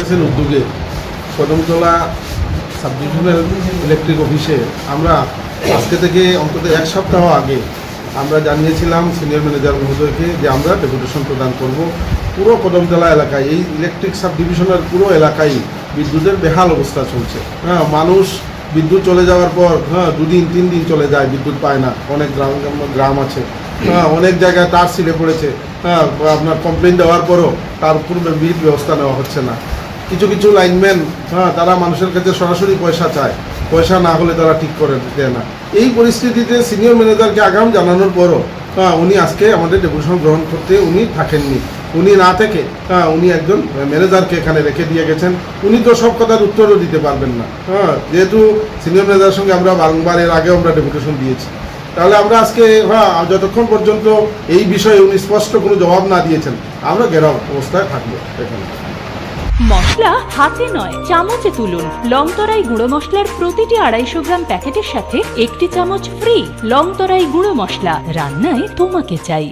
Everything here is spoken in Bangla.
এসেছেন উদ্যোগে কদমতলা সাবডিভিশনাল ইলেকট্রিক অফিসে আমরা আজকে থেকে অন্তত এক সপ্তাহ আগে আমরা জানিয়েছিলাম সিনিয়র ম্যানেজার মহোদয়কে যে আমরা ডেপুটেশন প্রদান করব পুরো কদমতলা এলাকায়, এই ইলেকট্রিক সাব ডিভিশনের পুরো এলাকায় বিদ্যুতের বেহাল অবস্থা চলছে। মানুষ বিদ্যুৎ চলে যাওয়ার পর 2 দিন 3 দিন চলে যায়, বিদ্যুৎ পায় না। অনেক গ্রাম আছে, অনেক জায়গায় তার ছিঁড়ে পড়েছে, আপনার কমপ্লেন দেওয়ার পরও তার পূর্বে বিল ব্যবস্থা নেওয়া হচ্ছে না। কিছু কিছু লাইনম্যান তারা মানুষের কাছে সরাসরি পয়সা চায়, পয়সা না হলে তারা ঠিক করে দেয় না। এই পরিস্থিতিতে সিনিয়র ম্যানেজারকে আগাম জানানোর পরও উনি আজকে আমাদের ডেপুটেশন গ্রহণ করতে উনি থাকেননি। উনি না থেকে উনি একজন ম্যানেজারকে এখানে রেখে দিয়ে গেছেন। উনি তো সব কথার উত্তরও দিতে পারবেন না, যেহেতু সিনিয়র ম্যানেজারের সঙ্গে আমরা বারংবার এর আগেও আমরা ডেপুটেশন দিয়েছি। তাহলে আমরা আজকে যতক্ষণ পর্যন্ত এই বিষয়ে উনি স্পষ্ট কোনো জবাব না দিয়েছেন আমরা ঘেরাও অবস্থায় থাকবো এখানে। মশলা হাতে নয় চামচে তুলুন। লংতরাই গুঁড়ো মশলার প্রতিটি 250 গ্রাম প্যাকেটের সাথে 1টি চামচ ফ্রি। লংতরাই গুঁড়ো মশলা, রান্নায় তোমাকে চাই।